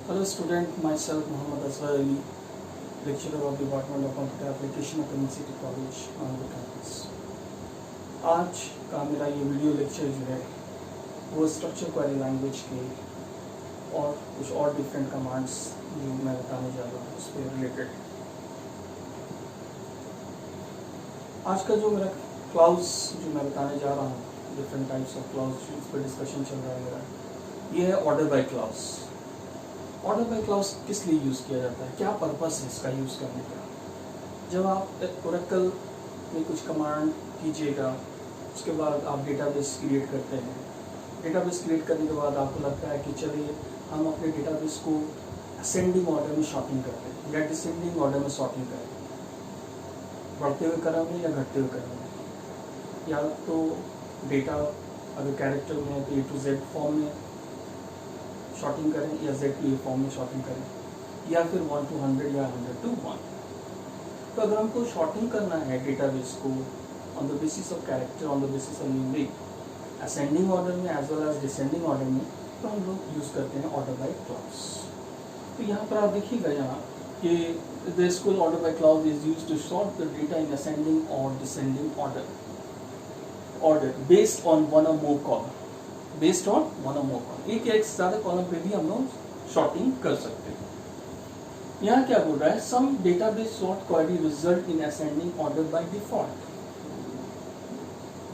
Hello student, myself Mohammad Asghar Ali, lecturer of Department of Computer Application of City College, Mangalore campus. आज का मेरा ये video lecture जो है वो स्ट्रक्चर क्वेरी लैंग्वेज के और कुछ और डिफरेंट कमांड्स जो मैं बताने जा रहा हूँ उस पर रिलेटेड। आज का जो मेरा क्लाउज जो मैं बताने जा रहा हूँ, डिफरेंट टाइप्स ऑफ क्लाउज इस पर डिस्कशन चल रहा है मेरा, ये है order by clause. Order by clause किस लिए यूज़ किया जाता है, क्या पर्पस है इसका यूज़ करने का? जब आप ओरेकल में कुछ कमांड कीजिएगा, उसके बाद आप डेटाबेस क्रिएट करते हैं। डेटाबेस क्रिएट करने के बाद आपको लगता है कि चलिए हम अपने डेटाबेस को असेंडिंग ऑर्डर में शॉर्टिंग करते हैं या डिसेंडिंग ऑर्डर में शॉर्टिंग करें, बढ़ते हुए क्रम में या घटते हुए क्रम में, या तो डेटा अगर कैरेक्टर में है तो A to Z फॉर्म में शॉर्टिंग करें या Z to A फॉर्म में शॉर्टिंग करें, या फिर 1 to 100 या 100 to 1। तो अगर हमको शॉर्टिंग करना है डेटाबेस को on the basis of character, on the basis of numeric, ascending order में as well as descending order में, तो हम लोग यूज़ करते हैं ऑर्डर बाय क्लाउज। तो यहाँ पर आप देखिएगा यहाँ कि the SQL order by clause is used to sort the data in ascending और descending order based on one और more column, based on one और मोर कॉलम, एक या एक से ज़्यादा कॉलम पे भी हम लोग शॉर्टिंग कर सकते हैं। यहाँ क्या बोल रहा है, some database sort query result in ascending order by default.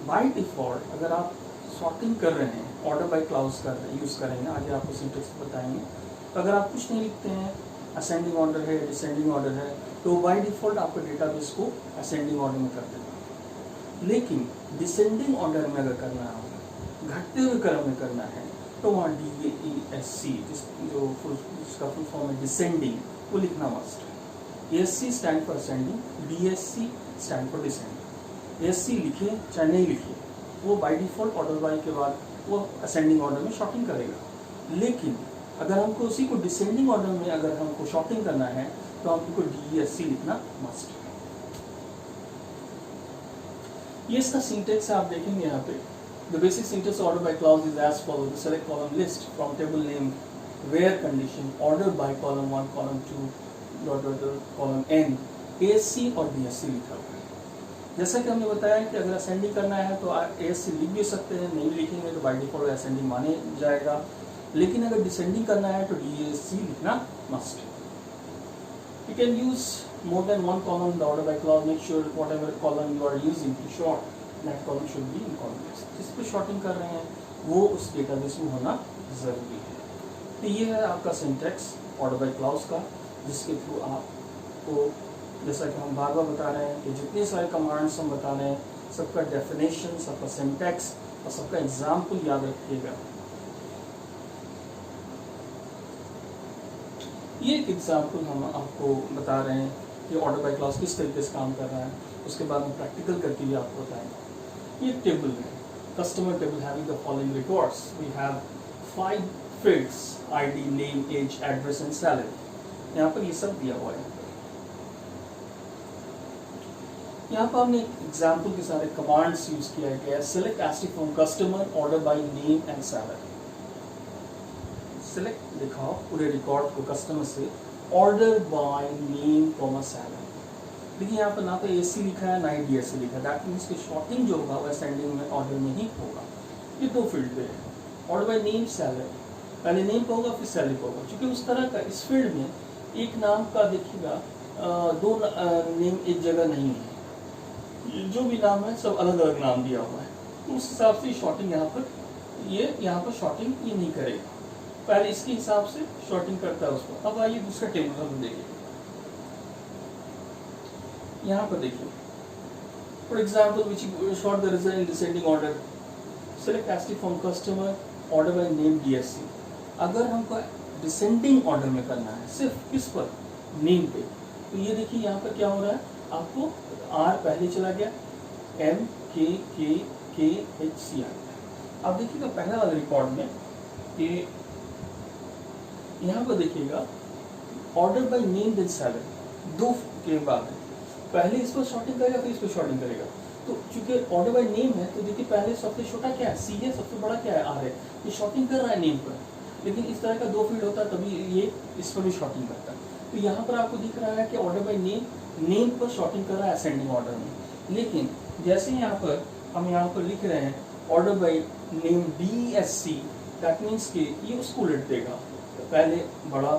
By default अगर आप सॉर्टिंग कर रहे हैं, ऑर्डर बाय क्लाउज कर रहे हैं, यूज़ करेंगे, आगे आपको सिंटेक्स बताएंगे। तो अगर आप कुछ नहीं लिखते हैं, असेंडिंग ऑर्डर है, डिसेंडिंग ऑर्डर है, तो बाय डिफॉल्ट आपको डेटाबेस को असेंडिंग ऑर्डर में कर देगा। लेकिन डिसेंडिंग ऑर्डर में अगर करना होगा, घटते हुए क्रम में करना है, तो वहाँ DAESC जिसका फुल फॉर्म है डिसेंडिंग, वो लिखना मस्ट है। ASC stand for ascending, DSC stand for descending. ASC लिखे चाहे नहीं लिखे, वो बाय डिफॉल्ट ऑर्डर बाय के बाद वो असेंडिंग ऑर्डर में शॉर्टिंग करेगा। लेकिन अगर हमको उसी को डिसेंडिंग ऑर्डर में अगर हमको शॉर्टिंग करना है, तो हमको DESC लिखना मस्ट है। ये इसका सिंटेक्स आप देखेंगे यहाँ पे। The basic syntax order by clause is as follows: the select column list from table name where condition order by column 1, column 2, column n, ASC और DSC लिखा हुआ है। जैसा कि हमने बताया कि अगर असेंडिंग करना है तो ASC लिख भी सकते हैं, नहीं लिखेंगे तो बाय डिफॉल्ट असेंडिंग माने जाएगा। लेकिन अगर डिसेंडिंग करना है तो DSC लिखना मस्ट है। You can use more than one column in the order by clause. Make sure whatever column you are using to short, that column should be in column list. जिस पे shorting कर रहे हैं वो उस database में होना जरूरी है। तो ये है आपका सिंटेक्स ऑर्डर बाय क्लाउज का, जिसके थ्रू आपको, जैसा कि हम बार बार बता रहे हैं कि जितने सारे कमांड्स हम बता रहे हैं, सबका डेफिनेशन, सबका सिंटेक्स और सबका एग्जाम्पल याद रखिएगा। ये एक एग्जाम्पल हम आपको बता रहे हैं कि ऑर्डर बाय क्लाउज किस तरीके से काम कर रहा है, उसके बाद हम प्रैक्टिकल करके भी आपको बताएंगे। ये टेबल है, customer table having the following records. We have 5 fields, ID, name, age, address and salary. यहाँ पर ये सब दिया हुआ है। यहाँ पर हमने एग्जाम्पल के सारे कमांड्स यूज किया गया है। सेलेक्ट एस्टी from customer, order by name and salary. Select दिखाओ पूरे रिकॉर्ड को कस्टमर से, order by name comma salary. देखिए यहाँ पर ना तो ASC लिखा है ना ही DSC लिखा है। दैट मीन्स कि शॉर्टिंग जो होगा वो असेंडिंग में ऑर्डर में ही होगा। ये 2 फील्ड पे है, ऑर्डर बाय नेम, सैलरी। पहले नेम पे होगा फिर सैलरी पे होगा। क्योंकि उस तरह का इस फील्ड में एक नाम का देखिएगा 2 नेम एक जगह नहीं है, जो भी नाम है सब अलग अलग नाम दिया हुआ है। तो उस हिसाब से शॉर्टिंग यहाँ पर शॉर्टिंग ये नहीं करेगा, पहले इसके हिसाब से शॉर्टिंग करता है उसको। अब आइए दूसरा टेबल हम देखिए। यहाँ पर देखिए, for example which sort the result in descending order, select एस्टी from customer, order by name, DSC। अगर हमको डिसेंडिंग ऑर्डर में करना है सिर्फ किस पर, नेम पे, तो ये देखिए यहाँ पर क्या हो रहा है, आपको R पहले चला गया, M K H C आ गया। अब देखिएगा पहला वाले रिकॉर्ड में कि यहाँ पर देखिएगा order by name then salary, 2 के बाद पहले इस पर शॉर्टिंग करेगा फिर इस पर शॉर्टिंग करेगा। तो चूंकि ऑर्डर बाय नेम है तो देखिए पहले सबसे छोटा क्या है, C है, सबसे बड़ा क्या है, R है। ये शॉर्टिंग कर रहा है नेम पर। लेकिन इस तरह का 2 फील्ड होता है तभी ये इस पर भी शॉर्टिंग करता है। तो यहाँ पर आपको दिख रहा है कि ऑर्डर बाय नेम पर शॉर्टिंग कर रहा है असेंडिंग ऑर्डर में। लेकिन जैसे यहाँ पर हम यहाँ पर लिख रहे हैं order by name DSC, that means कि ये उसको उलट देगा, तो पहले बड़ा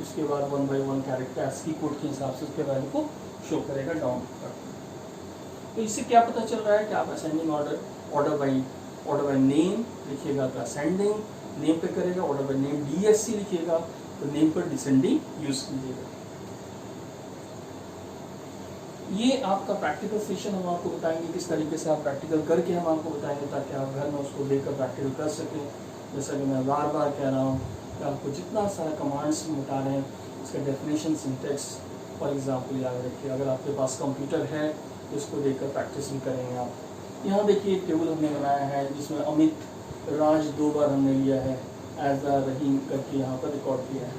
उसके बाद 1 by 1 कैरेक्टर ASCII कोड के हिसाब से उसके वैल्यू को शो करेगा डाउन कर। तो इससे क्या पता चल रहा है कि आप असेंडिंग ऑर्डर बाय नेम लिखिएगा तो असेंडिंग नेम पे करेगा, ऑर्डर बाय नेम DSC लिखिएगा तो नेम पर डिसेंडिंग यूज कीजिएगा। ये आपका प्रैक्टिकल सेशन हम आपको बताएंगे किस तरीके से आप प्रैक्टिकल करके हम आपको बताएंगे ताकि आप घर में उसको देखकर प्रैक्टिकल कर सकें। जैसा कि मैं बार बार कह रहा हूँ कि आपको जितना सारा कमांड्स हम बता रहे हैं उसका डेफिनेशन सिंटेक्स फॉर एग्जांपल याद रखिए। अगर आपके पास कंप्यूटर है तो इसको देखकर प्रैक्टिस भी करेंगे आप। यहाँ देखिए एक टेबल हमने बनाया है जिसमें अमित राज 2 बार हमने लिया है, एज अ रहीम करके यहाँ पर रिकॉर्ड किया है।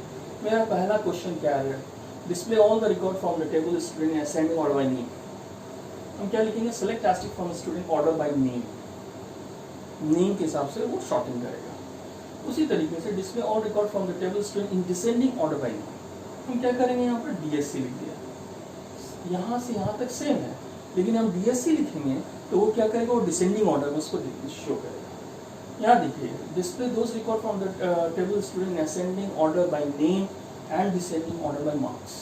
मेरा पहला क्वेश्चन क्या है, display all the record from the table student ascending order by name. हम क्या लिखेंगे, select ASCII from student order by name, name के हिसाब से वो शॉर्टिंग करेगा। उसी तरीके से display all record from the table student in descending order by name, हम क्या करेंगे यहाँ पर DSC लिख दिया। यहाँ से यहाँ तक सेम है, लेकिन हम DSC लिखेंगे तो वो क्या करेगा, वो डिसेंडिंग ऑर्डर में उसको शो करेगा। यहाँ देखिए, display those record from the table student ascending order by name and descending order by marks.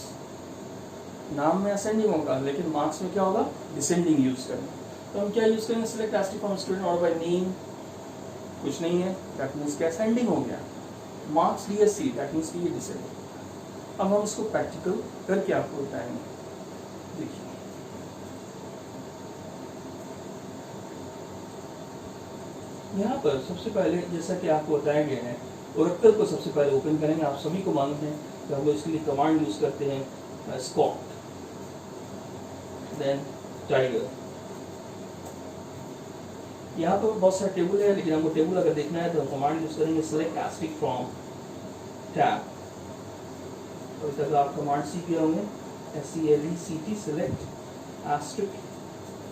नाम में असेंडिंग होगा लेकिन मार्क्स में क्या होगा, डिसेंडिंग यूज करना। तो हम क्या यूज करेंगे, select ASCII from student order by name, कुछ नहीं है, दैट मीन्स क्या असेंडिंग हो गया। मार्क्स DSC, दैट मीन्स ये डिसेंडिंग। अब हम इसको प्रैक्टिकल करके आपको बताएंगे। देखिए यहाँ पर सबसे पहले जैसा कि आपको बताया गया है, ओरेकल को सबसे पहले ओपन करेंगे। आप सभी को मालूम है कि हम लोग इसके लिए कमांड यूज करते हैं स्कॉट, देन टाइगर। यहाँ पर बहुत सारे टेबल है, लेकिन हमको टेबल अगर देखना है तो हम कमांड यूज करेंगे सेलेक्ट ASCII फ्रॉम टैब। अभी तक आप कमांड सीख गए होंगे, SELECT select ASCII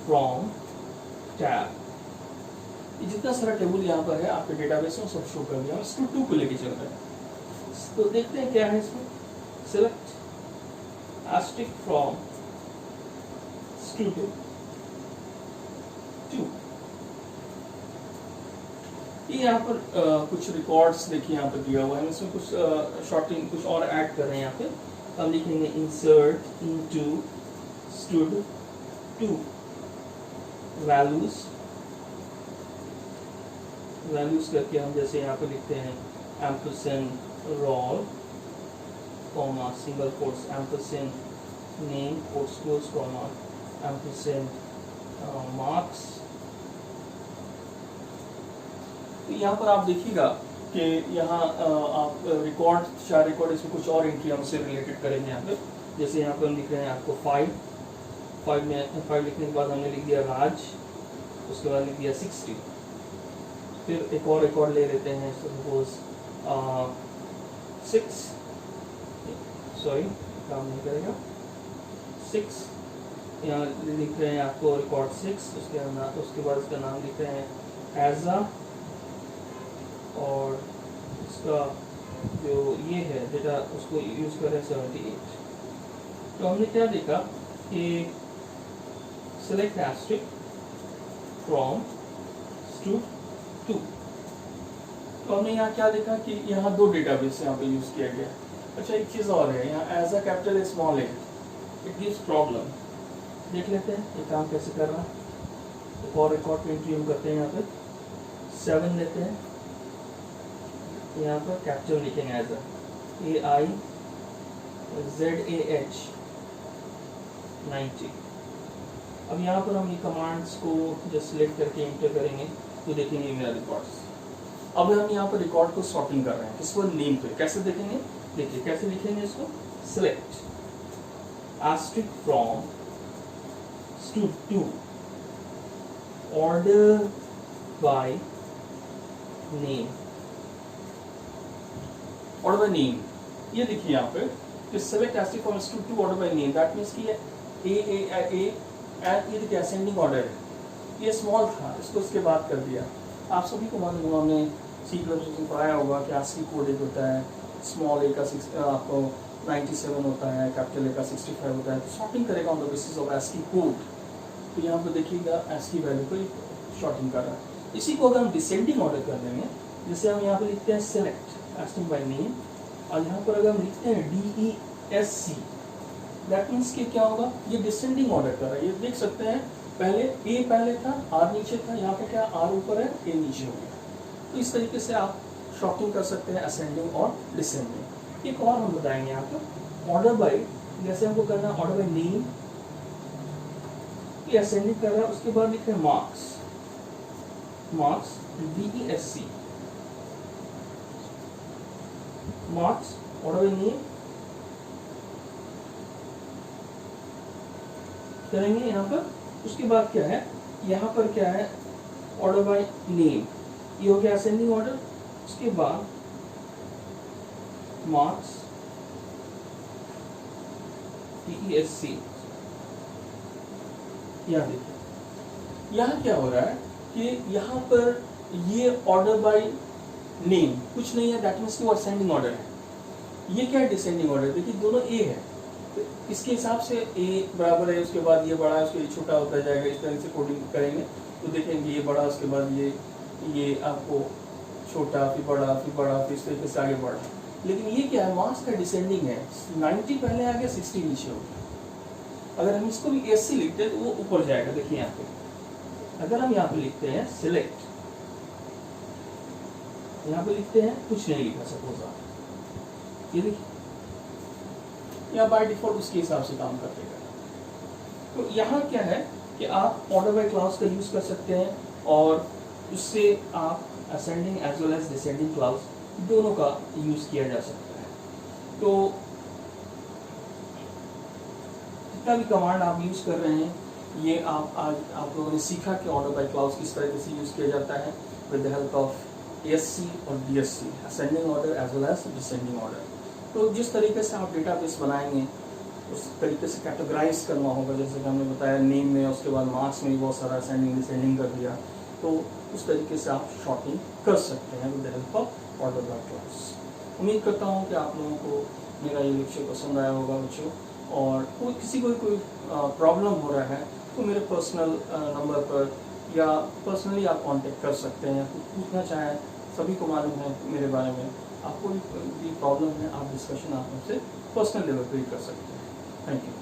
from tab. ये जितना सारा टेबल यहाँ पर है आपके डेटाबेस में सब शो कर दिया। हम स्टूड 2 को लेके चल रहे हैं, तो देखते हैं क्या है इसमें। Select ASCII from stood 2। ये यहाँ पर कुछ रिकॉर्ड्स देखिए यहाँ पर दिया हुआ है, इसमें कुछ शॉर्टिंग कुछ और ऐड कर रहे हैं यहाँ पे। हम लिखेंगे इंसर्ट इनटू स्टूड 2 वैल्यूज करके हम जैसे यहाँ पे लिखते हैं ampersand roll comma single quotes ampersand name quotes close comma ampersand marks. तो यहाँ पर आप देखिएगा कि यहाँ आप रिकॉर्ड 4 रिकॉर्ड इसमें कुछ और एंट्री हमसे रिलेटेड करेंगे यहाँ पे। जैसे यहाँ पर हम लिख रहे हैं आपको 5 लिखने के बाद हमने लिख दिया राज, उसके बाद लिख दिया 60। फिर एक और रिकॉर्ड ले लेते हैं, सपोज 6, सॉरी काम नहीं करेगा, 6 यहाँ लिख रहे हैं आपको रिकॉर्ड 6, उसके बाद इसका नाम लिख रहे हैं एजा, और इसका जो ये है डेटा उसको यूज कर रहे हैं 78। तो हमने क्या देखा कि सेलेक्ट ASCII फ्रॉम स्टूड 2। तो हमने यहाँ क्या देखा कि यहाँ 2 डेटाबेस यहाँ पे यूज किया गया। अच्छा एक चीज़ और है, यहाँ as a capital small A it gives problem. देख लेते हैं ये काम कैसे कर रहा है। एक और रिकॉर्ड पे एंट्री हम करते हैं, यहाँ पे 7 लेते हैं, यहाँ पर कैपिटल लिखेंगे एज AIZAH 90। अब यहाँ पर हम ये कमांड्स को जस्ट सिलेक्ट करके एंटर करेंगे तो देखेंगे मेरा रिकॉर्ड्स। अब हम यहाँ पर रिकॉर्ड को सॉर्टिंग कर रहे हैं, किसको नेम पे। कैसे देखेंगे, देखिए कैसे लिखेंगे इसको, select ASCII from stood 2 order by name. Order by name ये देखिए यहाँ पे कि select ASCII from stood 2 order by name, that means कि ये एंड ये देखिए असेंडिंग ऑर्डर है। ये स्मॉल था, इसको इसके बाद कर दिया। आप सभी को मालूम होगा हमने सी प्लस में पढ़ाया होगा कि ASCII कोड एक होता है, स्मॉल ए का आपको 97 होता है, कैपिटल ए का 65 होता है, तो सॉर्टिंग करेगा on the basis of ASCII code. तो यहाँ पे देखिएगा ASCII वैल्यू को शॉर्टिंग कर रहा है। इसी को अगर हम डिसेंडिंग ऑर्डर कर लेंगे, जैसे हम यहाँ पे लिखते हैं सेलेक्ट कास्टिंग बाय नेम, और यहाँ पर अगर हम लिखते हैं DESC, दैट मीन्स कि क्या होगा, ये डिसेंडिंग ऑर्डर कर रहा है। ये देख सकते हैं पहले ए पहले था, आर नीचे था, यहाँ पे क्या आर ऊपर है, ए नीचे हो गया। तो इस तरीके से आप शॉर्टिंग कर सकते हैं असेंडिंग और डिसेंडिंग। एक और हम बताएंगे यहाँ पे ऑर्डर बाय, जैसे हमको करना है ऑर्डर बाय नेम, ये असेंडिंग कर रहा है, उसके बाद लिखे marks, marks DESC, marks order by name करेंगे यहाँ पर। उसके बाद क्या है, यहाँ पर क्या है ऑर्डर बाय नेम, ये हो गया असेंडिंग ऑर्डर। उसके बाद मार्क्स DESC, यहाँ देखिए यहाँ क्या हो रहा है कि यहाँ पर ये ऑर्डर बाय नेम कुछ नहीं है, दैट मीन्स कि वो असेंडिंग ऑर्डर है। ये क्या है डिसेंडिंग ऑर्डर, देखिए दोनों ए है, तो इसके हिसाब से ए बराबर है, उसके बाद ये बड़ा है, उसके ये छोटा होता जाएगा। इस तरह से कोडिंग करेंगे तो देखेंगे ये बड़ा, उसके बाद ये आपको छोटा, फिर बड़ा, फिर बड़ा, फिर इस तरीके से आगे बढ़ा। लेकिन ये क्या है, मार्क्स का डिसेंडिंग है, 90 पहले आ गया, 60 नीचे हो गया। अगर हम इसको भी SC लिखते हैं तो वो ऊपर जाएगा। देखिए यहाँ पे अगर हम यहाँ पे लिखते हैं सिलेक्ट, यहाँ पे लिखते हैं कुछ नहीं लिखा, सपोज आप ये देखिए या बाय डिफॉल्ट उसके हिसाब से काम कर देगा। तो यहाँ क्या है कि आप ऑर्डर बाय क्लाउज का यूज कर सकते हैं, और उससे आप ascending as well as descending clause दोनों का यूज किया जा सकता है। तो जितना भी कमांड आप यूज कर रहे हैं, ये आप लोगों ने सीखा कि ऑर्डर बाय क्लाउज किस तरीके से यूज किया जाता है with the help of ASC और DSC, ascending order as well as descending order. तो जिस तरीके से आप डेटाबेस बनाएंगे उस तरीके से कैटेगराइज करना होगा, जैसे कि हमने बताया नेम में, उसके बाद मार्क्स में बहुत सारा असेंडिंग डिसेंडिंग कर दिया, तो उस तरीके से आप शॉर्टिंग कर सकते हैं with the help of order by clause. उम्मीद करता हूँ कि आप लोगों को मेरा ये लेक्चर पसंद आया होगा बच्चों, और किसी को कोई प्रॉब्लम हो रहा है तो मेरे पर्सनल नंबर पर या पर्सनली आप कांटेक्ट कर सकते हैं, कुछ पूछना चाहें, सभी को मालूम है मेरे बारे में। आपको भी प्रॉब्लम है, आप डिस्कशन आप मुझसे पर्सनल लेवल पर ही कर सकते हैं। Thank you.